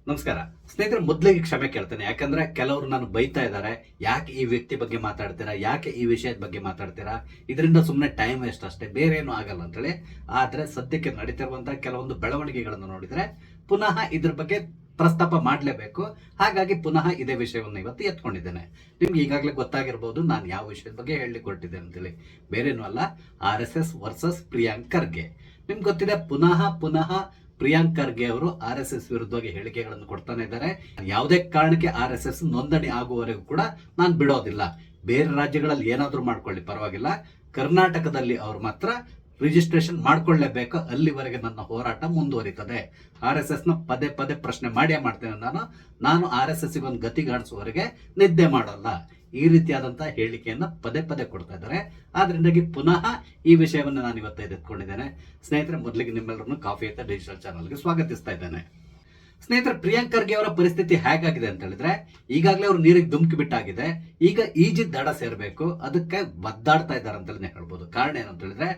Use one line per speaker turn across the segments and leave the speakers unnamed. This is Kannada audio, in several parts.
ನಮಸ್ಕಾರ ಸ್ನೇಹಿತರೆ, ಮೊದಲಿಗೆ ಕ್ಷಮೆ ಕೇಳ್ತೇನೆ. ಯಾಕಂದ್ರೆ ಕೆಲವರು ನಾನು ಬೈತಾ ಇದ್ದಾರೆ, ಯಾಕೆ ಈ ವ್ಯಕ್ತಿ ಬಗ್ಗೆ ಮಾತಾಡ್ತೀರಾ, ಯಾಕೆ ಈ ವಿಷಯದ ಬಗ್ಗೆ ಮಾತಾಡ್ತೀರಾ, ಇದರಿಂದ ಸುಮ್ಮನೆ ಟೈಮ್ ವೇಸ್ಟ್ ಅಷ್ಟೇ, ಬೇರೆ ಏನೂ ಆಗಲ್ಲ ಅಂತೇಳಿ. ಆದ್ರೆ ಸದ್ಯಕ್ಕೆ ನಡೀತಿರುವಂತಹ ಕೆಲವೊಂದು ಬೆಳವಣಿಗೆಗಳನ್ನು ನೋಡಿದ್ರೆ ಪುನಃ ಇದ್ರ ಬಗ್ಗೆ ಪ್ರಸ್ತಾಪ ಮಾಡಲೇಬೇಕು. ಹಾಗಾಗಿ ಪುನಃ ಇದೇ ವಿಷಯವನ್ನು ಇವತ್ತು ಎತ್ಕೊಂಡಿದ್ದೇನೆ. ನಿಮ್ಗೆ ಈಗಾಗಲೇ ಗೊತ್ತಾಗಿರ್ಬೋದು ನಾನು ಯಾವ ವಿಷಯದ ಬಗ್ಗೆ ಹೇಳಲಿಕ್ಕೆ ಹೊರಟಿದ್ದೇನೆ ಅಂತೇಳಿ. ಬೇರೇನೂ ಅಲ್ಲ, RSS ವರ್ಸಸ್ ಪ್ರಿಯಾಂಕ್ ಖರ್ಗೆ. ನಿಮ್ಗೆ ಗೊತ್ತಿದೆ, ಪುನಃ ಪುನಃ ಪ್ರಿಯಾಂಕ್ ಖರ್ಗೆ ಅವರು RSS ವಿರುದ್ಧವಾಗಿ ಹೇಳಿಕೆಗಳನ್ನು ಕೊಡ್ತಾನೆ ಇದ್ದಾರೆ. ಯಾವುದೇ ಕಾರಣಕ್ಕೆ RSS ನೋಂದಣಿ ಆಗುವವರೆಗೂ ಕೂಡ ನಾನು ಬಿಡೋದಿಲ್ಲ. ಬೇರೆ ರಾಜ್ಯಗಳಲ್ಲಿ ಏನಾದ್ರೂ ಮಾಡ್ಕೊಳ್ಳಿ, ಪರವಾಗಿಲ್ಲ. ಕರ್ನಾಟಕದಲ್ಲಿ ಅವರು ಮಾತ್ರ ರಿಜಿಸ್ಟ್ರೇಷನ್ ಮಾಡ್ಕೊಳ್ಳೇಬೇಕು. ಅಲ್ಲಿವರೆಗೆ ನನ್ನ ಹೋರಾಟ ಮುಂದುವರಿತದೆ. RSS ನ ಪದೇ ಪದೇ ಪ್ರಶ್ನೆ ಮಾಡ್ತೇನೆ. ನಾನು RSS ಗೆ ಒಂದು ಗತಿ ಕಾಣಿಸುವವರೆಗೆ ನಿದ್ದೆ ಮಾಡಲ್ಲ. ಈ ರೀತಿಯಾದಂತಹ ಹೇಳಿಕೆಯನ್ನ ಪದೇ ಪದೇ ಕೊಡ್ತಾ ಇದ್ದಾರೆ. ಆದ್ರಿಂದಾಗಿ ಪುನಃ ಈ ವಿಷಯವನ್ನು ನಾನು ಇವತ್ತು ಎತ್ಕೊಂಡಿದ್ದೇನೆ. ಸ್ನೇಹಿತರೆ, ಮೊದಲಿಗೆ ನಿಮ್ಮೆಲ್ಲರನ್ನು ಕಾಫಿ ಅಂತ ಡಿಜಿಟಲ್ ಚಾನಲ್ಗೆ ಸ್ವಾಗತಿಸ್ತಾ ಇದ್ದೇನೆ. ಸ್ನೇಹಿತರೆ, ಪ್ರಿಯಾಂಕ್ ಖರ್ಗೆ ಅವರ ಪರಿಸ್ಥಿತಿ ಹೇಗಾಗಿದೆ ಅಂತ ಹೇಳಿದ್ರೆ, ಈಗಾಗಲೇ ಅವರು ನೀರಿಗೆ ಧುಮುಕಿ ಬಿಟ್ಟಾಗಿದೆ. ಈಗ ಈಜಿ ದಡ ಸೇರ್ಬೇಕು, ಅದಕ್ಕೆ ಒದ್ದಾಡ್ತಾ ಇದ್ದಾರೆ ಅಂತಲೇ ಹೇಳ್ಬೋದು. ಕಾರಣ ಏನು ಅಂತ ಹೇಳಿದ್ರೆ,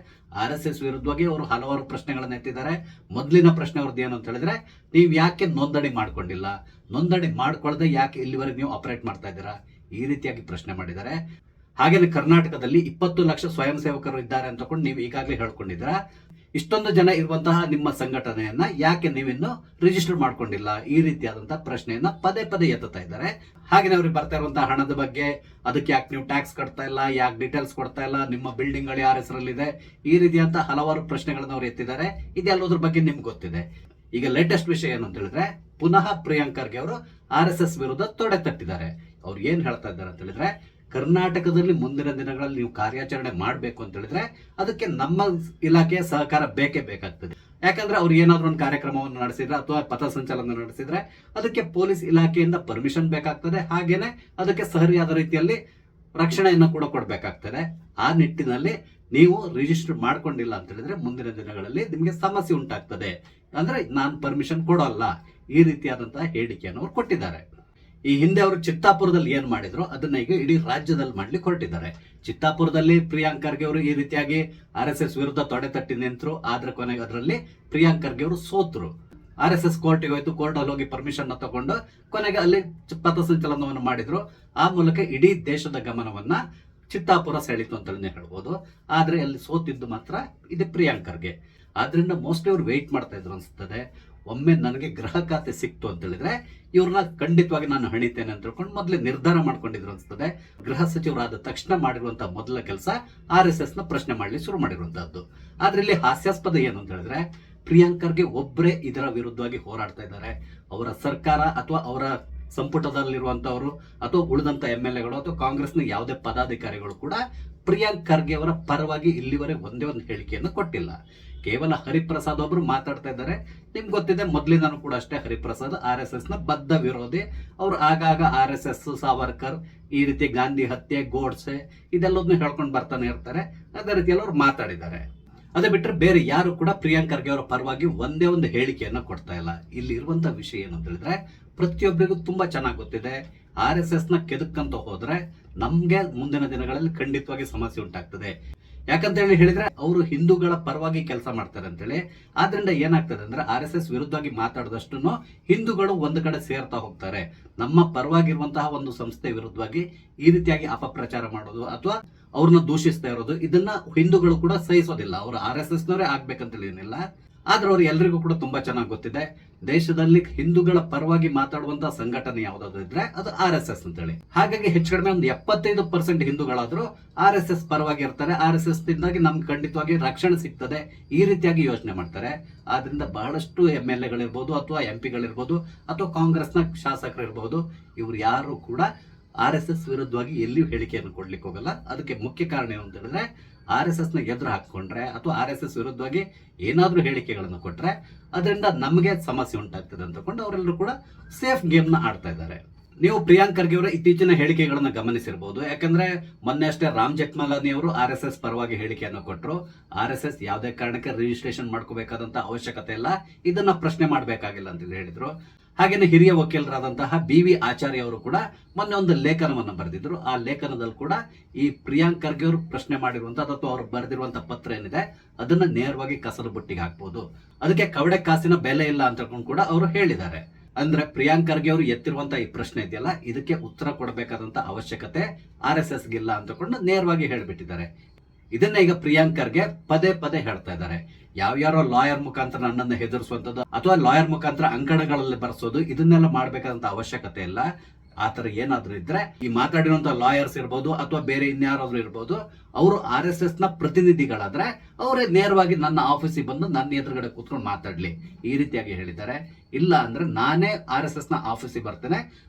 RSS ವಿರುದ್ಧವಾಗಿ ಅವರು ಹಲವಾರು ಪ್ರಶ್ನೆಗಳನ್ನ ಎತ್ತಿದ್ದಾರೆ. ಮೊದಲಿನ ಪ್ರಶ್ನೆ ಅವ್ರದ್ದು ಏನು ಅಂತ ಹೇಳಿದ್ರೆ, ನೀವು ಯಾಕೆ ನೋಂದಣಿ ಮಾಡ್ಕೊಂಡಿಲ್ಲ, ನೋಂದಣಿ ಮಾಡ್ಕೊಳ್ಳದೆ ಯಾಕೆ ಇಲ್ಲಿವರೆಗೆ ನೀವು ಆಪರೇಟ್ ಮಾಡ್ತಾ ಇದ್ದೀರಾ, ಈ ರೀತಿಯಾಗಿ ಪ್ರಶ್ನೆ ಮಾಡಿದ್ದಾರೆ. ಹಾಗೇನೆ ಕರ್ನಾಟಕದಲ್ಲಿ 20 ಲಕ್ಷ ಸ್ವಯಂ ಸೇವಕರು ಇದ್ದಾರೆ ಅಂತಕೊಂಡು ನೀವು ಈಗಾಗಲೇ ಹೇಳ್ಕೊಂಡಿದ್ದೀರಾ. ಇಷ್ಟೊಂದು ಜನ ಇರುವಂತಹ ನಿಮ್ಮ ಸಂಘಟನೆಯನ್ನ ಯಾಕೆ ನೀವಿನ್ನು ರಿಜಿಸ್ಟರ್ ಮಾಡ್ಕೊಂಡಿಲ್ಲ, ಈ ರೀತಿಯಾದಂತಹ ಪ್ರಶ್ನೆಯನ್ನ ಪದೇ ಪದೇ ಎತ್ತುತ್ತಾ ಇದ್ದಾರೆ. ಹಾಗೆ ಅವ್ರಿಗೆ ಬರ್ತಾ ಇರುವಂತಹ ಹಣದ ಬಗ್ಗೆ, ಅದಕ್ಕೆ ಯಾಕೆ ನೀವು ಟ್ಯಾಕ್ಸ್ ಕಟ್ತಾ ಇಲ್ಲ, ಯಾಕೆ ಡೀಟೇಲ್ಸ್ ಕೊಡ್ತಾ ಇಲ್ಲ, ನಿಮ್ಮ ಬಿಲ್ಡಿಂಗ್ ಗಳು ಯಾರ ಹೆಸರಲ್ಲಿದೆ, ಈ ರೀತಿಯಂತಹ ಹಲವಾರು ಪ್ರಶ್ನೆಗಳನ್ನ ಅವ್ರು ಎತ್ತಿದ್ದಾರೆ. ಇದೆಲ್ಲದ್ರ ಬಗ್ಗೆ ನಿಮ್ಗೆ ಗೊತ್ತಿದೆ. ಈಗ ಲೇಟೆಸ್ಟ್ ವಿಷಯ ಏನು ಅಂತ ಹೇಳಿದ್ರೆ, ಪುನಃ ಪ್ರಿಯಾಂಕ್ ಖರ್ಗೆ ಅವರು RSS ವಿರುದ್ಧ ತೊಡೆ ತಟ್ಟಿದ್ದಾರೆ. ಅವ್ರು ಏನ್ ಹೇಳ್ತಾ ಇದ್ದಾರೆ ಅಂತ ಹೇಳಿದ್ರೆ, ಕರ್ನಾಟಕದಲ್ಲಿ ಮುಂದಿನ ದಿನಗಳಲ್ಲಿ ನೀವು ಕಾರ್ಯಾಚರಣೆ ಮಾಡಬೇಕು ಅಂತ ಹೇಳಿದ್ರೆ ಅದಕ್ಕೆ ನಮ್ಮ ಇಲಾಖೆಯ ಸಹಕಾರ ಬೇಕೇ ಬೇಕಾಗ್ತದೆ. ಯಾಕಂದ್ರೆ ಅವ್ರು ಏನಾದ್ರೂ ಒಂದು ಕಾರ್ಯಕ್ರಮವನ್ನು ನಡೆಸಿದ್ರೆ ಅಥವಾ ಪಥಸಂಚಲನ ನಡೆಸಿದ್ರೆ ಅದಕ್ಕೆ ಪೊಲೀಸ್ ಇಲಾಖೆಯಿಂದ ಪರ್ಮಿಷನ್ ಬೇಕಾಗ್ತದೆ. ಹಾಗೇನೆ ಅದಕ್ಕೆ ಸರಿಯಾದ ರೀತಿಯಲ್ಲಿ ರಕ್ಷಣೆಯನ್ನು ಕೂಡ ಕೊಡಬೇಕಾಗ್ತದೆ. ಆ ನಿಟ್ಟಿನಲ್ಲಿ ನೀವು ರಿಜಿಸ್ಟರ್ ಮಾಡ್ಕೊಂಡಿಲ್ಲ ಅಂತ ಹೇಳಿದ್ರೆ ಮುಂದಿನ ದಿನಗಳಲ್ಲಿ ನಿಮಗೆ ಸಮಸ್ಯೆ ಉಂಟಾಗ್ತದೆ. ಅಂದ್ರೆ ನಾನು ಪರ್ಮಿಷನ್ ಕೊಡೋಲ್ಲ, ಈ ರೀತಿಯಾದಂತಹ ಹೇಳಿಕೆಯನ್ನು ಅವ್ರು ಕೊಟ್ಟಿದ್ದಾರೆ. ಈ ಹಿಂದೆ ಅವರು ಚಿತ್ತಾಪುರದಲ್ಲಿ ಏನ್ ಮಾಡಿದ್ರು ಅದನ್ನ ಈಗ ಇಡೀ ರಾಜ್ಯದಲ್ಲಿ ಮಾಡ್ಲಿಕ್ಕೆ ಹೊರಟಿದ್ದಾರೆ. ಚಿತ್ತಾಪುರದಲ್ಲಿ ಪ್ರಿಯಾಂಕ್ ಖರ್ಗೆ ಅವರು ಈ ರೀತಿಯಾಗಿ RSS ವಿರುದ್ಧ ತೊಡೆ ತಟ್ಟಿ ನಿಂತರು. ಆದ್ರೆ ಕೊನೆಗೆ ಅದರಲ್ಲಿ ಪ್ರಿಯಾಂಕ್ ಖರ್ಗೆ ಅವರು ಸೋತರು. RSS ಕೋರ್ಟ್ಗೆ ಹೋಯ್ತು, ಕೋರ್ಟ್ ಅಲ್ಲಿ ಹೋಗಿ ಪರ್ಮಿಷನ್ ತಗೊಂಡು ಕೊನೆಗೆ ಅಲ್ಲಿ ಪಥಸಂಚಲನವನ್ನು ಮಾಡಿದ್ರು. ಆ ಮೂಲಕ ಇಡೀ ದೇಶದ ಗಮನವನ್ನ ಚಿತ್ತಾಪುರ ಸೆಳೀತು ಅಂತಲೇ ಹೇಳ್ಬೋದು. ಆದ್ರೆ ಅಲ್ಲಿ ಸೋತಿದ್ದು ಮಾತ್ರ ಇದು ಪ್ರಿಯಾಂಕ್ ಖರ್ಗೆ. ಆದ್ರಿಂದ ಮೋಸ್ಟ್ಲಿ ಅವ್ರು ವೆಯ್ಟ್ ಮಾಡ್ತಾ ಇದ್ರು ಅನ್ಸುತ್ತದೆ. ಒಮ್ಮೆ ನನಗೆ ಗೃಹ ಖಾತೆ ಸಿಕ್ತು ಅಂತ ಹೇಳಿದ್ರೆ ಇವ್ರನ್ನ ಖಂಡಿತವಾಗಿ ನಾನು ಹಣಿತೇನೆ ಅಂತ ತಿಳ್ಕೊಂಡು ಮೊದಲೇ ನಿರ್ಧಾರ ಮಾಡ್ಕೊಂಡಿದ್ರು ಅನ್ಸುತ್ತದೆ. ಗೃಹ ಸಚಿವರಾದ ತಕ್ಷಣ ಮಾಡಿರುವಂತಹ ಮೊದಲ ಕೆಲಸ RSS ನ ಪ್ರಶ್ನೆ ಮಾಡಲಿ ಶುರು ಮಾಡಿರುವಂತಹದ್ದು. ಆದ್ರೆ ಇಲ್ಲಿ ಹಾಸ್ಯಾಸ್ಪದ ಏನು ಅಂತ ಹೇಳಿದ್ರೆ, ಪ್ರಿಯಾಂಕ್ ಖರ್ಗೆ ಒಬ್ಬರೇ ಇದರ ವಿರುದ್ಧವಾಗಿ ಹೋರಾಡ್ತಾ ಇದ್ದಾರೆ. ಅವರ ಸರ್ಕಾರ ಅಥವಾ ಅವರ ಸಂಪುಟದಲ್ಲಿರುವಂತವರು ಅಥವಾ ಉಳಿದಂತ MLAಗಳು ಅಥವಾ ಕಾಂಗ್ರೆಸ್ನ ಯಾವುದೇ ಪದಾಧಿಕಾರಿಗಳು ಕೂಡ ಪ್ರಿಯಾಂಕ್ ಖರ್ಗೆ ಅವರ ಪರವಾಗಿ ಇಲ್ಲಿವರೆಗೆ ಒಂದೇ ಒಂದು ಹೇಳಿಕೆಯನ್ನು ಕೊಟ್ಟಿಲ್ಲ. ಕೇವಲ ಹರಿಪ್ರಸಾದ್ ಒಬ್ರು ಮಾತಾಡ್ತಾ ಇದ್ದಾರೆ. ನಿಮ್ಗೆ ಗೊತ್ತಿದೆ, ಮೊದಲಿಂದನೂ ಕೂಡ ಅಷ್ಟೇ ಹರಿಪ್ರಸಾದ್ RSS ನ ಬದ್ಧ ವಿರೋಧಿ. ಅವರು ಆಗಾಗ RSS, ಸಾವರ್ಕರ್, ಈ ರೀತಿ ಗಾಂಧಿ ಹತ್ಯೆ, ಗೋಡ್ಸೆ ಇದೆಲ್ಲದನ್ನು ಹೇಳ್ಕೊಂಡು ಬರ್ತಾನೆ ಇರ್ತಾರೆ. ಅದೇ ರೀತಿಯಲ್ಲಿ ಅವ್ರು ಮಾತಾಡಿದ್ದಾರೆ. ಅದೇ ಬಿಟ್ಟರೆ ಬೇರೆ ಯಾರು ಕೂಡ ಪ್ರಿಯಾಂಕ್ ಖರ್ಗೆ ಅವರ ಪರವಾಗಿ ಒಂದೇ ಒಂದು ಹೇಳಿಕೆಯನ್ನ ಕೊಡ್ತಾ ಇಲ್ಲ. ಇಲ್ಲಿ ಇರುವಂತಹ ವಿಷಯ ಏನು ಅಂತ ಹೇಳಿದ್ರೆ, ಪ್ರತಿಯೊಬ್ಬರಿಗೂ ತುಂಬಾ ಚೆನ್ನಾಗಿ ಗೊತ್ತಿದೆ, RSS ನ ಕೆದಕ್ಕಂತ ಹೋದ್ರೆ ನಮ್ಗೆ ಮುಂದಿನ ದಿನಗಳಲ್ಲಿ ಖಂಡಿತವಾಗಿ ಸಮಸ್ಯೆ ಉಂಟಾಗ್ತದೆ. ಯಾಕಂತ ಹೇಳಿದ್ರೆ ಅವರು ಹಿಂದೂಗಳ ಪರವಾಗಿ ಕೆಲಸ ಮಾಡ್ತಾರೆ ಅಂತೇಳಿ. ಆದ್ರಿಂದ ಏನಾಗ್ತದೆ ಅಂದ್ರೆ RSS ವಿರುದ್ಧವಾಗಿ ಮಾತಾಡಿದಷ್ಟು ಹಿಂದೂಗಳು ಒಂದು ಕಡೆ ಸೇರ್ತಾ ಹೋಗ್ತಾರೆ. ನಮ್ಮ ಪರವಾಗಿರುವಂತಹ ಒಂದು ಸಂಸ್ಥೆ ವಿರುದ್ಧವಾಗಿ ಈ ರೀತಿಯಾಗಿ ಅಪಪ್ರಚಾರ ಮಾಡೋದು ಅಥವಾ ಅವ್ರನ್ನ ದೂಷಿಸ್ತಾ ಇರೋದು, ಇದನ್ನ ಹಿಂದೂಗಳು ಕೂಡ ಸಹಿಸೋದಿಲ್ಲ. ಅವರು RSS ನವರೇ ಆಗ್ಬೇಕಂತೇಳಿ ಏನಿಲ್ಲ. ಆದ್ರೆ ಅವ್ರು ಎಲ್ರಿಗೂ ಕೂಡ ತುಂಬಾ ಚೆನ್ನಾಗಿ ಗೊತ್ತಿದೆ, ದೇಶದಲ್ಲಿ ಹಿಂದೂಗಳ ಪರವಾಗಿ ಮಾತಾಡುವಂತಹ ಸಂಘಟನೆ ಯಾವ್ದಾದ್ರು ಇದ್ರೆ ಅದು RSS ಅಂತೇಳಿ. ಹಾಗಾಗಿ ಹೆಚ್ಚು ಕಡಿಮೆ ಒಂದು 75% ಹಿಂದೂಗಳಾದ್ರೂ RSS ಪರವಾಗಿ ಇರ್ತಾರೆ. RSS ದಿಂದಾಗಿ ನಮ್ಗೆ ಖಂಡಿತವಾಗಿ ರಕ್ಷಣೆ ಸಿಗ್ತದೆ, ಈ ರೀತಿಯಾಗಿ ಯೋಚನೆ ಮಾಡ್ತಾರೆ. ಆದ್ರಿಂದ ಬಹಳಷ್ಟು MLAಗಳಿರ್ಬೋದು ಅಥವಾ MP ಗಳಿರ್ಬೋದು ಅಥವಾ ಕಾಂಗ್ರೆಸ್ನ ಶಾಸಕರಿರ್ಬೋದು, ಇವ್ರು ಯಾರು ಕೂಡ RSS ವಿರುದ್ಧವಾಗಿ ಎಲ್ಲಿಯೂ ಹೇಳಿಕೆಯನ್ನು ಕೊಡ್ಲಿಕ್ಕೆ ಹೋಗಲ್ಲ. ಅದಕ್ಕೆ ಮುಖ್ಯ ಕಾರಣ ಏನು ಅಂತ ಹೇಳಿದ್ರೆ, RSS ನ ಎದುರು ಹಾಕೊಂಡ್ರೆ ಅಥವಾ RSS ವಿರುದ್ಧವಾಗಿ ಏನಾದ್ರೂ ಹೇಳಿಕೆಗಳನ್ನು ಕೊಟ್ರೆ ಅದರಿಂದ ನಮಗೆ ಸಮಸ್ಯೆ ಉಂಟಾಗ್ತದೆ ಅಂತಕೊಂಡು ಅವರೆಲ್ಲರೂ ಕೂಡ ಸೇಫ್ ಗೇಮ್ ನ ಆಡ್ತಾ ಇದ್ದಾರೆ. ನೀವು ಪ್ರಿಯಾಂಕ್ ಖರ್ಗೆ ಅವರ ಇತ್ತೀಚಿನ ಹೇಳಿಕೆಗಳನ್ನ ಗಮನಿಸಿರಬಹುದು. ಯಾಕಂದ್ರೆ ಮೊನ್ನೆ ಅಷ್ಟೇ ರಾಮ್ ಜೇಠ್ಮಲಾನಿ ಅವರು RSS ಪರವಾಗಿ ಹೇಳಿಕೆಯನ್ನು ಕೊಟ್ಟರು. RSS ಯಾವುದೇ ಕಾರಣಕ್ಕೆ ರಿಜಿಸ್ಟ್ರೇಷನ್ ಮಾಡ್ಕೋಬೇಕಾದಂತ ಅವಶ್ಯಕತೆ ಇಲ್ಲ, ಇದನ್ನ ಪ್ರಶ್ನೆ ಮಾಡಬೇಕಾಗಿಲ್ಲ ಅಂತ ಹೇಳಿದ್ರು. ಹಾಗೇನೆ ಹಿರಿಯ ವಕೀಲರಾದಂತಹ BV ಆಚಾರ್ಯ ಅವರು ಕೂಡ ಮೊನ್ನೆ ಒಂದು ಲೇಖನವನ್ನು ಬರೆದಿದ್ರು. ಆ ಲೇಖನದಲ್ಲಿ ಕೂಡ ಈ ಪ್ರಿಯಾಂಕ್ ಖರ್ಗೆ ಅವರು ಪ್ರಶ್ನೆ ಮಾಡಿರುವಂತಹ ಅಥವಾ ಅವರು ಬರೆದಿರುವಂತಹ ಪತ್ರ ಏನಿದೆ ಅದನ್ನ ನೇರವಾಗಿ ಕಸದ ಬುಟ್ಟಿಗೆ ಹಾಕ್ಬೋದು. ಅದಕ್ಕೆ ಕವಡೆ ಕಾಸಿನ ಬೆಲೆ ಇಲ್ಲ ಅಂತ ಕೂಡ ಅವರು ಹೇಳಿದ್ದಾರೆ. ಅಂದ್ರೆ ಪ್ರಿಯಾಂಕ್ ಖರ್ಗೆ ಅವರು ಎತ್ತಿರುವಂತ ಈ ಪ್ರಶ್ನೆ ಇದೆಯಲ್ಲ, ಇದಕ್ಕೆ ಉತ್ತರ ಕೊಡಬೇಕಾದಂತ ಅವಶ್ಯಕತೆ RSS ಗಿಲ್ಲ ಅಂತಕೊಂಡು ನೇರವಾಗಿ ಹೇಳ್ಬಿಟ್ಟಿದ್ದಾರೆ. ಇದನ್ನ ಈಗ ಪ್ರಿಯಾಂಕ್ ಖರ್ಗೆ ಪದೇ ಪದೇ ಹೇಳ್ತಾ ಇದ್ದಾರೆ. ಯಾವ್ಯಾರೋ ಲಾಯರ್ ಮುಖಾಂತರ ನನ್ನನ್ನು ಹೆದರಿಸುವಂತದ್ದು ಅಥವಾ ಲಾಯರ್ ಮುಖಾಂತರ ಅಂಕಣಗಳಲ್ಲಿ ಬರ್ಸೋದು, ಇದನ್ನೆಲ್ಲ ಮಾಡ್ಬೇಕಾದಂತ ಅವಶ್ಯಕತೆ ಇಲ್ಲ. ಆತರ ಏನಾದ್ರೂ ಇದ್ರೆ ಈ ಮಾತಾಡಿರುವಂತ ಲಾಯರ್ಸ್ ಇರ್ಬೋದು ಅಥವಾ ಬೇರೆ ಇನ್ಯಾರಾದ್ರೂ ಇರ್ಬೋದು, ಅವರು RSS ನ ಪ್ರತಿನಿಧಿಗಳಾದ್ರೆ ಅವರೇ ನೇರವಾಗಿ ನನ್ನ ಆಫೀಸಿಗೆ ಬಂದು ನನ್ನ ಎದುರುಗಡೆ ಕೂತ್ಕೊಂಡು ಮಾತಾಡ್ಲಿ, ಈ ರೀತಿಯಾಗಿ ಹೇಳಿದ್ದಾರೆ. ಇಲ್ಲ ಅಂದ್ರೆ ನಾನೇ RSS ನ ಆಫೀಸಿಗೆ ಬರ್ತೇನೆ,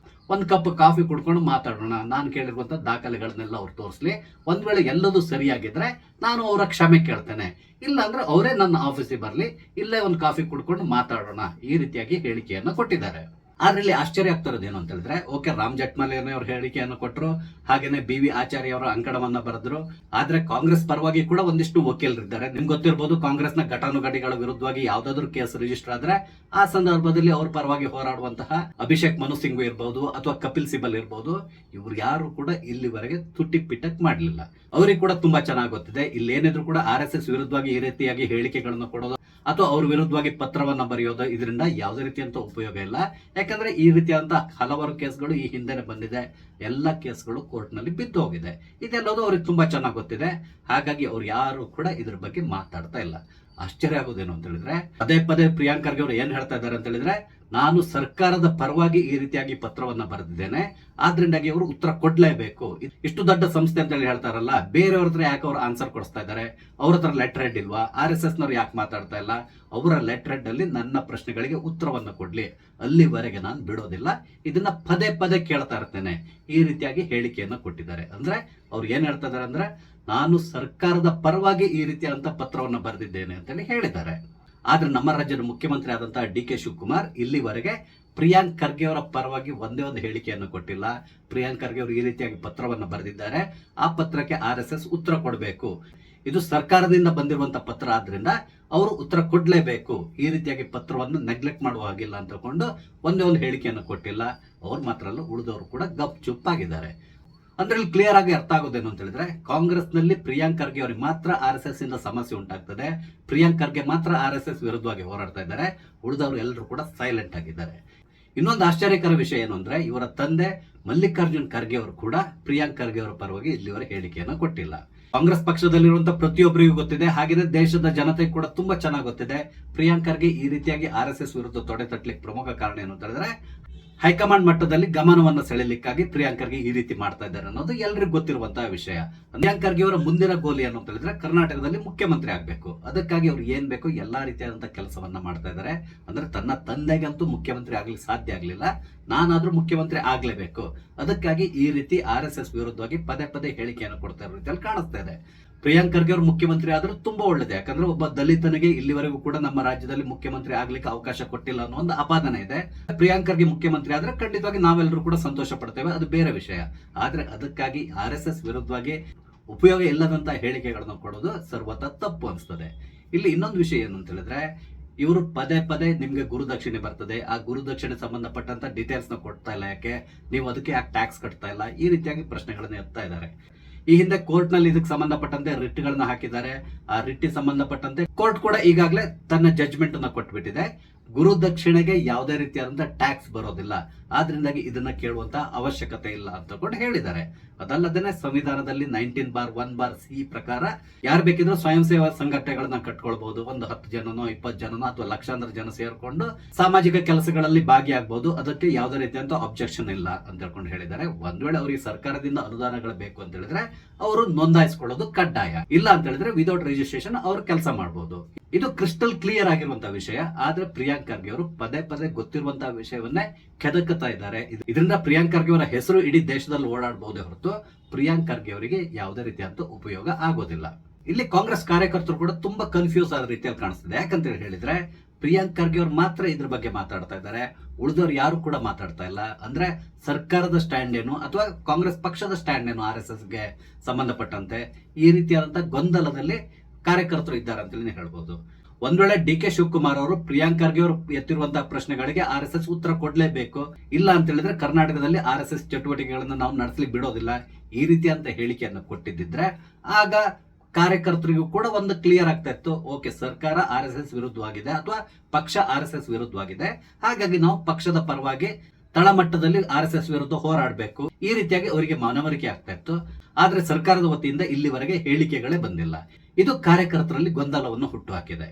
ಒಂದ್ ಕಪ್ ಕಾಫಿ ಕುಡ್ಕೊಂಡು ಮಾತಾಡೋಣ, ನಾನು ಕೇಳಿರುವಂತ ದಾಖಲೆಗಳನ್ನೆಲ್ಲ ಅವ್ರು ತೋರಿಸ್ಲಿ, ಒಂದ್ ವೇಳೆ ಎಲ್ಲದೂ ಸರಿಯಾಗಿದ್ರೆ ನಾನು ಅವರ ಕ್ಷಮೆ ಕೇಳ್ತೇನೆ, ಇಲ್ಲ ಅಂದ್ರೆ ಅವರೇ ನನ್ನ ಆಫೀಸಿಗೆ ಬರ್ಲಿ, ಇಲ್ಲೇ ಒಂದು ಕಾಫಿ ಕುಡ್ಕೊಂಡು ಮಾತಾಡೋಣ, ಈ ರೀತಿಯಾಗಿ ಹೇಳಿಕೆಯನ್ನು ಕೊಟ್ಟಿದ್ದಾರೆ. ಆದ್ರೆ ಇಲ್ಲಿ ಆಶ್ಚರ್ಯ ಆಗ್ತಿರೋದು ಏನು ಅಂತ ಹೇಳಿದ್ರೆ, ಓಕೆ, ರಾಮ್ ಜೇಠ್ಮಲಾನಿ ಅವರು ಹೇಳಿಕೆಯನ್ನು ಕೊಟ್ಟರು, ಹಾಗೇನೆ BV ಆಚಾರ್ಯ ಅವರು ಅಂಕಣವನ್ನ ಬರೆದ್ರು. ಆದ್ರೆ ಕಾಂಗ್ರೆಸ್ ಪರವಾಗಿ ಕೂಡ ಒಂದಿಷ್ಟು ವಕೀಲರಿದ್ದಾರೆ. ನಿಮ್ಗೆ ಗೊತ್ತಿರಬಹುದು, ಕಾಂಗ್ರೆಸ್ನ ಘಟಾನುಘಟಿಗಳ ವಿರುದ್ಧವಾಗಿ ಯಾವ್ದಾದ್ರು ಕೇಸ್ ರಿಜಿಸ್ಟರ್ ಆದ್ರೆ ಆ ಸಂದರ್ಭದಲ್ಲಿ ಅವ್ರ ಪರವಾಗಿ ಹೋರಾಡುವಂತಹ ಅಭಿಷೇಕ್ ಮನು ಸಿಂಘ್ವಿ ಇರ್ಬೋದು ಅಥವಾ ಕಪಿಲ್ ಸಿಬಲ್ ಇರ್ಬೋದು, ಇವ್ರು ಯಾರು ಕೂಡ ಇಲ್ಲಿವರೆಗೆ ತುಟಿ ಪಿಟಕ್ ಮಾಡ್ಲಿಲ್ಲ. ಅವ್ರಿಗೆ ಕೂಡ ತುಂಬಾ ಚೆನ್ನಾಗಿ ಗೊತ್ತಿದೆ, ಇಲ್ಲೇನಿದ್ರು ಕೂಡ RSS ವಿರುದ್ಧವಾಗಿ ಈ ರೀತಿಯಾಗಿ ಹೇಳಿಕೆಗಳನ್ನು ಕೊಡೋದು ಅಥವಾ ಅವ್ರ ವಿರುದ್ಧವಾಗಿ ಪತ್ರವನ್ನ ಬರೆಯೋದು, ಇದರಿಂದ ಯಾವುದೇ ರೀತಿಯಂತ ಉಪಯೋಗ ಇಲ್ಲ. ಯಾಕಂದ್ರೆ ಈ ರೀತಿಯಾದಂತಹ ಹಲವಾರು ಕೇಸ್ಗಳು ಈ ಹಿಂದೆನೆ ಬಂದಿದೆ, ಎಲ್ಲ ಕೇಸ್ಗಳು ಕೋರ್ಟ್ ನಲ್ಲಿ ಬಿದ್ದು ಹೋಗಿದೆ. ಇದೆಲ್ಲದು ಅವ್ರಿಗೆ ತುಂಬಾ ಚೆನ್ನಾಗಿ ಗೊತ್ತಿದೆ. ಹಾಗಾಗಿ ಅವ್ರು ಯಾರು ಕೂಡ ಇದ್ರ ಬಗ್ಗೆ ಮಾತಾಡ್ತಾ ಇಲ್ಲ. ಆಶ್ಚರ್ಯ ಆಗೋದೇನು ಅಂತ ಹೇಳಿದ್ರೆ, ಪದೇ ಪದೇ ಪ್ರಿಯಾಂಕ್ ಖರ್ಗೆ ಅವರು ಏನ್ ಹೇಳ್ತಾ ಇದ್ದಾರೆ ಅಂತ ಹೇಳಿದ್ರೆ, ನಾನು ಸರ್ಕಾರದ ಪರವಾಗಿ ಈ ರೀತಿಯಾಗಿ ಪತ್ರವನ್ನ ಬರೆದಿದ್ದೇನೆ, ಆದ್ರಿಂದಾಗಿ ಅವರು ಉತ್ತರ ಕೊಡ್ಲೇಬೇಕು. ಇಷ್ಟು ದೊಡ್ಡ ಸಂಸ್ಥೆ ಅಂತ ಹೇಳಿ ಹೇಳ್ತಾರಲ್ಲ, ಬೇರೆಯವ್ರ ಹತ್ರ ಯಾಕೆ ಅವ್ರು ಆನ್ಸರ್ ಕೊಡಿಸ್ತಾ ಇದ್ದಾರೆ? ಅವ್ರ ಹತ್ರ ಲೆಟರ್ ಹೆಡ್ ಇಲ್ವಾ? RSS ನವ್ರು ಯಾಕೆ ಮಾತಾಡ್ತಾ ಇಲ್ಲ? ಅವರ ಲೆಟರ್ ಹೆಡ್ ಅಲ್ಲಿ ನನ್ನ ಪ್ರಶ್ನೆಗಳಿಗೆ ಉತ್ತರವನ್ನ ಕೊಡ್ಲಿ, ಅಲ್ಲಿವರೆಗೆ ನಾನು ಬಿಡೋದಿಲ್ಲ, ಇದನ್ನ ಪದೇ ಪದೇ ಕೇಳ್ತಾ ಇರ್ತೇನೆ, ಈ ರೀತಿಯಾಗಿ ಹೇಳಿಕೆಯನ್ನ ಕೊಟ್ಟಿದ್ದಾರೆ. ಅಂದ್ರೆ ಅವ್ರು ಏನ್ ಹೇಳ್ತಾ ಇದಾರೆ ಅಂದ್ರೆ, ನಾನು ಸರ್ಕಾರದ ಪರವಾಗಿ ಈ ರೀತಿಯಾದಂತಹ ಪತ್ರವನ್ನ ಬರೆದಿದ್ದೇನೆ ಅಂತೇಳಿ ಹೇಳಿದ್ದಾರೆ. ಆದ್ರೆ ನಮ್ಮ ರಾಜ್ಯದ ಮುಖ್ಯಮಂತ್ರಿ ಆದಂತಹ DK ಶಿವಕುಮಾರ್ ಇಲ್ಲಿವರೆಗೆ ಪ್ರಿಯಾಂಕ್ ಖರ್ಗೆ ಅವರ ಪರವಾಗಿ ಒಂದೇ ಒಂದು ಹೇಳಿಕೆಯನ್ನು ಕೊಟ್ಟಿಲ್ಲ. ಪ್ರಿಯಾಂಕ್ ಖರ್ಗೆ ಅವರು ಈ ರೀತಿಯಾಗಿ ಪತ್ರವನ್ನು ಬರೆದಿದ್ದಾರೆ, ಆ ಪತ್ರಕ್ಕೆ RSS ಉತ್ತರ ಕೊಡಬೇಕು, ಇದು ಸರ್ಕಾರದಿಂದ ಬಂದಿರುವಂತಹ ಪತ್ರ ಆದ್ರಿಂದ ಅವರು ಉತ್ತರ ಕೊಡ್ಲೇಬೇಕು, ಈ ರೀತಿಯಾಗಿ ಪತ್ರವನ್ನು ನೆಗ್ಲೆಕ್ಟ್ ಮಾಡುವ ಹಾಗಿಲ್ಲ ಅಂತಕೊಂಡು ಒಂದೇ ಒಂದು ಹೇಳಿಕೆಯನ್ನು ಕೊಟ್ಟಿಲ್ಲ. ಅವ್ರು ಮಾತ್ರ ಅಲ್ಲ, ಉಳಿದವರು ಕೂಡ ಗಪ್ ಚುಪ್ ಆಗಿದ್ದಾರೆ. ಅಂದ್ರೆ ಇಲ್ಲಿ ಕ್ಲಿಯರ್ ಆಗಿ ಅರ್ಥ ಆಗೋದೇನು ಅಂತ ಹೇಳಿದ್ರೆ, ಕಾಂಗ್ರೆಸ್ ನಲ್ಲಿ ಪ್ರಿಯಾಂಕ್ ಖರ್ಗೆ ಅವರಿಗೆ ಮಾತ್ರ RSS ಇಂದ ಸಮಸ್ಯೆ ಉಂಟಾಗ್ತದೆ, ಪ್ರಿಯಾಂಕ್ ಖರ್ಗೆ ಮಾತ್ರ RSS ವಿರುದ್ಧವಾಗಿ ಹೋರಾಡ್ತಾ ಇದ್ದಾರೆ, ಉಳಿದವರು ಎಲ್ಲರೂ ಕೂಡ ಸೈಲೆಂಟ್ ಆಗಿದ್ದಾರೆ. ಇನ್ನೊಂದು ಆಶ್ಚರ್ಯಕರ ವಿಷಯ ಏನು ಅಂದ್ರೆ, ಇವರ ತಂದೆ ಮಲ್ಲಿಕಾರ್ಜುನ್ ಖರ್ಗೆ ಅವರು ಕೂಡ ಪ್ರಿಯಾಂಕ್ ಖರ್ಗೆ ಅವರ ಪರವಾಗಿ ಇಲ್ಲಿವರೆಗೆ ಹೇಳಿಕೆಯನ್ನು ಕೊಟ್ಟಿಲ್ಲ. ಕಾಂಗ್ರೆಸ್ ಪಕ್ಷದಲ್ಲಿರುವಂತಹ ಪ್ರತಿಯೊಬ್ಬರಿಗೂ ಗೊತ್ತಿದೆ, ಹಾಗೆ ದೇಶದ ಜನತೆ ಕೂಡ ತುಂಬಾ ಚೆನ್ನಾಗಿ ಗೊತ್ತಿದೆ, ಪ್ರಿಯಾಂಕ್ ಖರ್ಗೆ ಈ ರೀತಿಯಾಗಿ RSS ವಿರುದ್ಧ ತೊಡೆ ತಟ್ಟಲಿಕ್ಕೆ ಪ್ರಮುಖ ಕಾರಣ ಏನು ಅಂತ ಹೇಳಿದ್ರೆ, ಹೈಕಮಾಂಡ್ ಮಟ್ಟದಲ್ಲಿ ಗಮನವನ್ನು ಸೆಳೆಯಲಿಕ್ಕಾಗಿ ಪ್ರಿಯಾಂಕ್ ಖರ್ಗೆ ಈ ರೀತಿ ಮಾಡ್ತಾ ಇದ್ದಾರೆ ಅನ್ನೋದು ಎಲ್ಲರಿಗೂ ಗೊತ್ತಿರುವಂತಹ ವಿಷಯ. ಪ್ರಿಯಾಂಕ್ ಖರ್ಗೆ ಅವರ ಮುಂದಿನ ಗೋಲ್ ಏನು ಅಂತ ಹೇಳಿದ್ರೆ, ಕರ್ನಾಟಕದಲ್ಲಿ ಮುಖ್ಯಮಂತ್ರಿ ಆಗ್ಬೇಕು. ಅದಕ್ಕಾಗಿ ಅವ್ರು ಏನ್ ಬೇಕು ಎಲ್ಲಾ ರೀತಿಯಾದಂತಹ ಕೆಲಸವನ್ನ ಮಾಡ್ತಾ ಇದ್ದಾರೆ. ಅಂದ್ರೆ ತನ್ನ ತಂದೆಗಂತೂ ಮುಖ್ಯಮಂತ್ರಿ ಆಗ್ಲಿಕ್ಕೆ ಸಾಧ್ಯ ಆಗ್ಲಿಲ್ಲ, ನಾನಾದ್ರೂ ಮುಖ್ಯಮಂತ್ರಿ ಆಗ್ಲೇಬೇಕು, ಅದಕ್ಕಾಗಿ ಈ ರೀತಿ RSS ವಿರುದ್ಧವಾಗಿ ಪದೇ ಪದೇ ಹೇಳಿಕೆಯನ್ನು ಕೊಡ್ತಾ ಇರೋ ರೀತಿಯಲ್ಲಿ ಕಾಣಿಸ್ತಾ ಇದೆ. ಪ್ರಿಯಾಂಕ್ ಖರ್ಗೆ ಅವರು ಮುಖ್ಯಮಂತ್ರಿ ಆದ್ರೂ ತುಂಬಾ ಒಳ್ಳೇದು, ಯಾಕಂದ್ರೆ ಒಬ್ಬ ದಲಿತನಿಗೆ ಇಲ್ಲಿವರೆಗೂ ಕೂಡ ನಮ್ಮ ರಾಜ್ಯದಲ್ಲಿ ಮುಖ್ಯಮಂತ್ರಿ ಆಗ್ಲಿಕ್ಕೆ ಅವಕಾಶ ಕೊಟ್ಟಿಲ್ಲ ಅನ್ನೋ ಒಂದು ಅಪಾದನೆ ಇದೆ. ಪ್ರಿಯಾಂಕ್ ಖರ್ಗೆ ಮುಖ್ಯಮಂತ್ರಿ ಆದ್ರೆ ಖಂಡಿತವಾಗಿ ನಾವೆಲ್ಲರೂ ಕೂಡ ಸಂತೋಷ ಪಡ್ತೇವೆ, ಅದು ಬೇರೆ ವಿಷಯ. ಆದ್ರೆ ಅದಕ್ಕಾಗಿ RSS ವಿರುದ್ಧವಾಗಿ ಉಪಯೋಗ ಇಲ್ಲದಂತ ಹೇಳಿಕೆಗಳನ್ನು ಕೊಡೋದು ಸರ್ವತಾ ತಪ್ಪು ಅನಿಸ್ತದೆ. ಇಲ್ಲಿ ಇನ್ನೊಂದು ವಿಷಯ ಏನು ಅಂತ ಹೇಳಿದ್ರೆ, ಇವರು ಪದೇ ಪದೇ ನಿಮ್ಗೆ ಗುರುದಕ್ಷಿಣೆ ಬರ್ತದೆ, ಆ ಗುರುದಕ್ಷಿಣೆ ಸಂಬಂಧಪಟ್ಟಂತ ಡೀಟೇಲ್ಸ್ ನ ಕೊಡ್ತಾ ಇಲ್ಲ, ಯಾಕೆ ನೀವು ಅದಕ್ಕೆ ಯಾಕೆ ಟ್ಯಾಕ್ಸ್ ಕಟ್ತಾ ಇಲ್ಲ, ಈ ರೀತಿಯಾಗಿ ಪ್ರಶ್ನೆಗಳನ್ನ ಎತ್ತಾ ಇದ್ದಾರೆ. ಈ ಹಿಂದೆ ಕೋರ್ಟ್ ನಲ್ಲಿ ಇದಕ್ಕೆ ಸಂಬಂಧಪಟ್ಟಂತೆ ರಿಟ್ ಗಳನ್ನ ಹಾಕಿದ್ದಾರೆ. ಆ ರಿಟ್ ಸಂಬಂಧಪಟ್ಟಂತೆ ಕೋರ್ಟ್ ಕೂಡ ಈಗಾಗಲೇ ತನ್ನ ಜಡ್ಜ್ಮೆಂಟ್ ಅನ್ನ ಕೊಟ್ಬಿಟ್ಟಿದೆ. ಗುರುದಕ್ಷಿಣೆಗೆ ಯಾವುದೇ ರೀತಿಯಾದಂತಹ ಟ್ಯಾಕ್ಸ್ ಬರೋದಿಲ್ಲ, ಆದ್ರಿಂದಾಗಿ ಇದನ್ನ ಕೇಳುವಂತ ಅವಶ್ಯಕತೆ ಇಲ್ಲ ಅಂತ ಹೇಳಿದ್ದಾರೆ. ಅದಲ್ಲದೆ ಸಂವಿಧಾನದಲ್ಲಿ 19(1)(c) ಪ್ರಕಾರ ಯಾರು ಬೇಕಿದ್ರು ಸ್ವಯಂ ಸೇವಾ ಸಂಘಟನೆಗಳನ್ನ ಕಟ್ಕೊಳ್ಬಹುದು. ಒಂದು 10 ಜನನೋ 20 ಜನನೋ ಅಥವಾ ಲಕ್ಷಾಂತರ ಜನ ಸೇರ್ಕೊಂಡು ಸಾಮಾಜಿಕ ಕೆಲಸಗಳಲ್ಲಿ ಭಾಗಿಯಾಗಬಹುದು. ಅದಕ್ಕೆ ಯಾವುದೇ ರೀತಿಯಂತ ಅಬ್ಜೆಕ್ಷನ್ ಇಲ್ಲ ಅಂತ ಹೇಳಿದ್ದಾರೆ. ಒಂದ್ ವೇಳೆ ಅವರಿಗೆ ಸರ್ಕಾರದಿಂದ ಅನುದಾನಗಳು ಬೇಕು ಅಂತ ಹೇಳಿದ್ರೆ ಅವರು ನೋಂದಾಯಿಸಿಕೊಳ್ಳೋದು ಕಡ್ಡಾಯ, ಇಲ್ಲ ಅಂತ ಹೇಳಿದ್ರೆ ವಿದೌಟ್ ರಿಜಿಸ್ಟ್ರೇಷನ್ ಅವರು ಕೆಲಸ ಮಾಡಬಹುದು. ಇದು ಕ್ರಿಸ್ಟಲ್ ಕ್ಲಿಯರ್ ಆಗಿರುವಂತಹ ವಿಷಯ. ಆದ್ರೆ ಪ್ರಿಯಾಂಕ್ ಖರ್ಗೆ ಅವರು ಪದೇ ಪದೇ ಗೊತ್ತಿರುವಂತಹ ವಿಷಯವನ್ನೇ ಕೆದಕುತ್ತಾ ಇದ್ದಾರೆ. ಇದರಿಂದ ಪ್ರಿಯಾಂಕ್ ಖರ್ಗೆ ಅವರ ಹೆಸರು ಇಡೀ ದೇಶದಲ್ಲಿ ಓಡಾಡಬಹುದೇ ಹೊರತು ಪ್ರಿಯಾಂಕ್ ಖರ್ಗೆ ಅವರಿಗೆ ಯಾವುದೇ ರೀತಿಯಂತ ಉಪಯೋಗ ಆಗೋದಿಲ್ಲ. ಇಲ್ಲಿ ಕಾಂಗ್ರೆಸ್ ಕಾರ್ಯಕರ್ತರು ಕೂಡ ತುಂಬಾ ಕನ್ಫ್ಯೂಸ್ ಆದ ರೀತಿಯಲ್ಲಿ ಕಾಣಿಸ್ತಿದೆ. ಯಾಕಂತ ಹೇಳಿದ್ರೆ ಪ್ರಿಯಾಂಕ್ ಖರ್ಗೆ ಅವರು ಮಾತ್ರ ಇದ್ರ ಬಗ್ಗೆ ಮಾತಾಡ್ತಾ ಇದ್ದಾರೆ, ಉಳಿದವರು ಯಾರು ಕೂಡ ಮಾತಾಡ್ತಾ ಇಲ್ಲ. ಅಂದ್ರೆ ಸರ್ಕಾರದ ಸ್ಟ್ಯಾಂಡ್ ಏನು ಅಥವಾ ಕಾಂಗ್ರೆಸ್ ಪಕ್ಷದ ಸ್ಟ್ಯಾಂಡ್ ಏನು RSS ಗೆ ಸಂಬಂಧಪಟ್ಟಂತೆ ಈ ರೀತಿಯಾದಂತಹ ಗೊಂದಲದಲ್ಲಿ ಕಾರ್ಯಕರ್ತರು ಇದ್ದಾರೆ ಅಂತ ಹೇಳ್ಬೋದು. ಒಂದ್ ವೇಳೆ DK ಶಿವಕುಮಾರ್ ಅವರು ಪ್ರಿಯಾಂಕ್ ಖರ್ಗೆ ಅವರು ಎತ್ತಿರುವಂತಹ ಪ್ರಶ್ನೆಗಳಿಗೆ RSS ಉತ್ತರ ಕೊಡ್ಲೇಬೇಕು, ಇಲ್ಲ ಅಂತ ಹೇಳಿದ್ರೆ ಕರ್ನಾಟಕದಲ್ಲಿ RSS ಚಟುವಟಿಕೆಗಳನ್ನ ನಾವು ನಡೆಸಲಿಕ್ಕೆ ಬಿಡೋದಿಲ್ಲ, ಈ ರೀತಿಯಂತ ಹೇಳಿಕೆಯನ್ನು ಕೊಟ್ಟಿದ್ದಿದ್ರೆ ಆಗ ಕಾರ್ಯಕರ್ತರಿಗೂ ಕೂಡ ಒಂದು ಕ್ಲಿಯರ್ ಆಗ್ತಾ ಇತ್ತು, ಓಕೆ ಸರ್ಕಾರ RSS ವಿರುದ್ಧವಾಗಿದೆ ಅಥವಾ ಪಕ್ಷ RSS ವಿರುದ್ಧವಾಗಿದೆ, ಹಾಗಾಗಿ ನಾವು ಪಕ್ಷದ ಪರವಾಗಿ ತಳಮಟ್ಟದಲ್ಲಿ RSS ವಿರುದ್ಧ ಹೋರಾಡಬೇಕು, ಈ ರೀತಿಯಾಗಿ ಅವರಿಗೆ ಮನವರಿಕೆ ಆಗ್ತಾ ಇತ್ತು. ಆದ್ರೆ ಸರ್ಕಾರದ ವತಿಯಿಂದ ಇಲ್ಲಿವರೆಗೆ ಹೇಳಿಕೆಗಳೇ ಬಂದಿಲ್ಲ. ಇದು ಕಾರ್ಯಕರ್ತರಲ್ಲಿ ಗೊಂದಲವನ್ನು ಹುಟ್ಟುಹಾಕಿದೆ.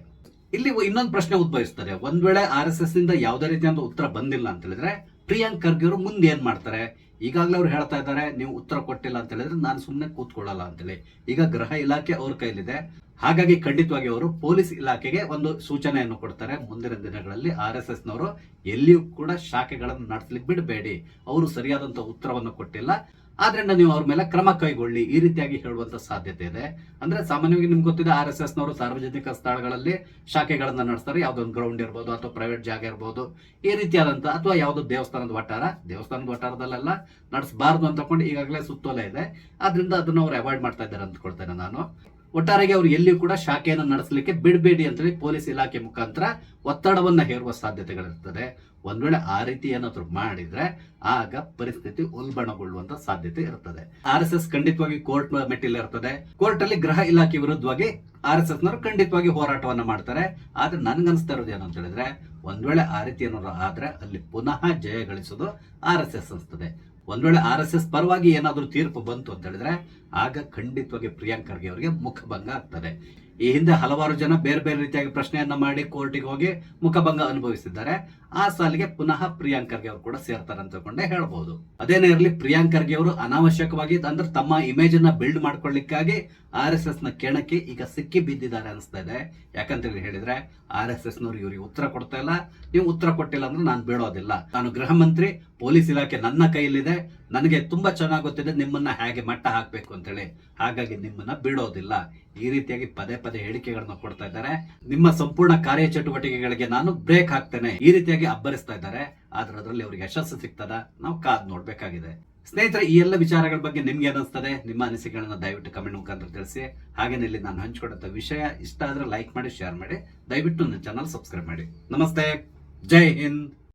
ಇಲ್ಲಿ ಇನ್ನೊಂದು ಪ್ರಶ್ನೆ ಉದ್ಭವಿಸ್ತದೆ, ಒಂದ್ ವೇಳೆ RSS ನಿಂದ ಯಾವುದೇ ರೀತಿಯಾದ ಉತ್ತರ ಬಂದಿಲ್ಲ ಅಂತ ಹೇಳಿದ್ರೆ ಪ್ರಿಯಾಂಕ್ ಖರ್ಗೆ ಅವರು ಮುಂದೆ ಏನ್ ಮಾಡ್ತಾರೆ? ಈಗಾಗಲೇ ಅವ್ರು ಹೇಳ್ತಾ ಇದ್ದಾರೆ, ನೀವು ಉತ್ತರ ಕೊಟ್ಟಿಲ್ಲ ಅಂತ ಹೇಳಿದ್ರೆ ನಾನು ಸುಮ್ಮನೆ ಕೂತ್ಕೊಳ್ಳಲ್ಲ ಅಂತೇಳಿ. ಈಗ ಗೃಹ ಇಲಾಖೆ ಅವ್ರ ಕೈಲಿದೆ, ಹಾಗಾಗಿ ಖಂಡಿತವಾಗಿ ಅವರು ಪೊಲೀಸ್ ಇಲಾಖೆಗೆ ಒಂದು ಸೂಚನೆಯನ್ನು ಕೊಡ್ತಾರೆ, ಮುಂದಿನ ದಿನಗಳಲ್ಲಿ RSS ನವರು ಎಲ್ಲಿಯೂ ಕೂಡ ಶಾಖೆಗಳನ್ನು ನಡೆಸಲಿಕ್ಕೆ ಬಿಡಬೇಡಿ, ಅವರು ಸರಿಯಾದಂತ ಉತ್ತರವನ್ನು ಕೊಟ್ಟಿಲ್ಲ, ಆದ್ರಿಂದ ನೀವು ಅವ್ರ ಮೇಲೆ ಕ್ರಮ ಕೈಗೊಳ್ಳಿ, ಈ ರೀತಿಯಾಗಿ ಹೇಳುವಂತ ಸಾಧ್ಯತೆ ಇದೆ. ಅಂದ್ರೆ ಸಾಮಾನ್ಯವಾಗಿ ನಿಮ್ಗೆ ಗೊತ್ತಿದೆ, RSS ನವರು ಸಾರ್ವಜನಿಕ ಸ್ಥಳಗಳಲ್ಲಿ ಶಾಖೆಗಳನ್ನ ನಡೆಸ್ತಾರೆ, ಯಾವ್ದೊಂದು ಗ್ರೌಂಡ್ ಇರ್ಬೋದು ಅಥವಾ ಪ್ರೈವೇಟ್ ಜಾಗ ಇರ್ಬೋದು, ಈ ರೀತಿಯಾದಂತ, ಅಥವಾ ಯಾವ್ದೋ ದೇವಸ್ಥಾನದ ವಟಾರದಲ್ಲೆಲ್ಲ ನಡೆಸಬಾರ್ದು ಅಂತ ತಕೊಂಡು ಈಗಾಗಲೇ ಸುತ್ತೋಲೆ ಇದೆ, ಆದ್ರಿಂದ ಅದನ್ನ ಅವ್ರು ಅವಾಯ್ಡ್ ಮಾಡ್ತಾ ಇದ್ದಾರೆ ಅಂದ್ಕೊಳ್ತೇನೆ ನಾನು. ಒಟ್ಟಾರೆಗೆ ಅವ್ರು ಎಲ್ಲಿಯೂ ಕೂಡ ಶಾಖೆಯನ್ನು ನಡೆಸಲಿಕ್ಕೆ ಬಿಡಬೇಡಿ ಅಂತೇಳಿ ಪೊಲೀಸ್ ಇಲಾಖೆ ಮುಖಾಂತರ ಒತ್ತಡವನ್ನ ಹೇರುವ ಸಾಧ್ಯತೆಗಳಿರ್ತದೆ. ಒಂದ್ ವೇಳೆ ಆ ರೀತಿ ಏನಾದ್ರು ಮಾಡಿದ್ರೆ ಆಗ ಪರಿಸ್ಥಿತಿ ಉಲ್ಬಣಗೊಳ್ಳುವಂತ ಸಾಧ್ಯತೆ ಇರ್ತದೆ. RSS ಖಂಡಿತವಾಗಿ ಕೋರ್ಟ್ ಮೆಟ್ಟಿಲ್ ಇರ್ತದೆ, ಕೋರ್ಟ್ ಅಲ್ಲಿ ಗೃಹ ಇಲಾಖೆ ವಿರುದ್ಧವಾಗಿ RSS ನವರು ಖಂಡಿತವಾಗಿ ಹೋರಾಟವನ್ನ ಮಾಡ್ತಾರೆ. ಆದ್ರೆ ನನ್ಗನ್ಸ್ತಾ ಇರೋದು ಏನಂತ ಹೇಳಿದ್ರೆ, ಒಂದ್ ವೇಳೆ ಆ ರೀತಿ ಏನಾದ್ರು ಆದ್ರೆ ಅಲ್ಲಿ ಪುನಃ ಜಯ ಗಳಿಸೋದು RSS ಅನ್ಸ್ತದೆ. ಒಂದ್ ವೇಳೆ RSS ಪರವಾಗಿ ಏನಾದ್ರೂ ತೀರ್ಪು ಬಂತು ಅಂತ ಹೇಳಿದ್ರೆ ಆಗ ಖಂಡಿತವಾಗಿ ಪ್ರಿಯಾಂಕ್ ಖರ್ಗೆ ಅವರಿಗೆ ಮುಖಭಂಗ ಆಗ್ತದೆ. ಈ ಹಿಂದೆ ಹಲವಾರು ಜನ ಬೇರೆ ಬೇರೆ ರೀತಿಯಾಗಿ ಪ್ರಶ್ನೆಯನ್ನ ಮಾಡಿ ಕೋರ್ಟಿಗೆ ಹೋಗಿ ಮುಖಭಂಗ ಅನುಭವಿಸಿದ್ದಾರೆ. ಆ ಸಾಲಿಗೆ ಪುನಃ ಪ್ರಿಯಾಂಕ್ ಖರ್ಗೆ ಅವರು ಕೂಡ ಸೇರ್ತಾರೆ ಅಂತ ತಿಳ್ಕೊಂಡೆ ಹೇಳ್ಬಹುದು. ಅದೇನೇ ಇರಲಿ, ಪ್ರಿಯಾಂಕ್ ಖರ್ಗೆ ಅವರು ಅನಾವಶ್ಯಕವಾಗಿ ಅಂದ್ರೆ ತಮ್ಮ ಇಮೇಜ್ ಅನ್ನ ಬಿಲ್ಡ್ ಮಾಡ್ಕೊಳ್ಳಿಕ್ಕಾಗಿ RSS ನ ಕೆಣಕಿ ಈಗ ಸಿಕ್ಕಿ ಬಿದ್ದಿದ್ದಾರೆ ಅನಿಸ್ತಾ ಇದೆ. ಯಾಕಂತ ಹೇಳಿದ್ರೆ RSS ನವರು ಇವ್ರಿಗೆ ಉತ್ತರ ಕೊಡ್ತಾ ಇಲ್ಲ, ನೀವು ಉತ್ತರ ಕೊಟ್ಟಿಲ್ಲ ಅಂದ್ರೆ ನಾನು ಬಿಡೋದಿಲ್ಲ, ನಾನು ಗೃಹ ಮಂತ್ರಿ, ಪೊಲೀಸ್ ಇಲಾಖೆ ನನ್ನ ಕೈಯಲ್ಲಿದೆ, ನನಗೆ ತುಂಬಾ ಚೆನ್ನಾಗಿ ಗೊತ್ತಿದೆ ನಿಮ್ಮನ್ನ ಹೇಗೆ ಮಟ್ಟ ಹಾಕ್ಬೇಕು ಅಂತೇಳಿ, ಹಾಗಾಗಿ ನಿಮ್ಮನ್ನ ಬಿಡೋದಿಲ್ಲ, ಈ ರೀತಿಯಾಗಿ ಪದೇ ಪದೇ ಹೇಳಿಕೆಗಳನ್ನ ಕೊಡ್ತಾ ಇದ್ದಾರೆ. ನಿಮ್ಮ ಸಂಪೂರ್ಣ ಕಾರ್ಯಚಟುವಟಿಕೆಗಳಿಗೆ ನಾನು ಬ್ರೇಕ್ ಹಾಕ್ತೇನೆ, ಈ ರೀತಿಯಾಗಿ ಅಬ್ಬರಿಸ್ತಾ ಇದ್ದಾರೆ. ಆದ್ರೆ ಅದರಲ್ಲಿ ಅವರಿಗೆ ಯಶಸ್ಸು ಸಿಗ್ತದ, ನಾವು ಕಾದ್ ನೋಡ್ಬೇಕಾಗಿದೆ. ಸ್ನೇಹಿತರೆ, ಈ ಎಲ್ಲ ವಿಚಾರಗಳ ಬಗ್ಗೆ ನಿಮ್ಗೆ ಏನಿಸ್ತದೆ? ನಿಮ್ಮ ಅನಿಸಿಕೆಗಳನ್ನ ದಯವಿಟ್ಟು ಕಮೆಂಟ್ ಮುಖಾಂತರ ತಿಳಿಸಿ. ಹಾಗೇನೆ ಇಲ್ಲಿ ನಾನು ಹಂಚಿಕೊಂಡಂತ ವಿಷಯ ಇಷ್ಟ ಆದ್ರೆ ಲೈಕ್ ಮಾಡಿ, ಶೇರ್ ಮಾಡಿ, ದಯವಿಟ್ಟು ನನ್ನ ಚಾನಲ್ ಸಬ್ಸ್ಕ್ರೈಬ್ ಮಾಡಿ. ನಮಸ್ತೆ, ಜೈ ಹಿಂದ್.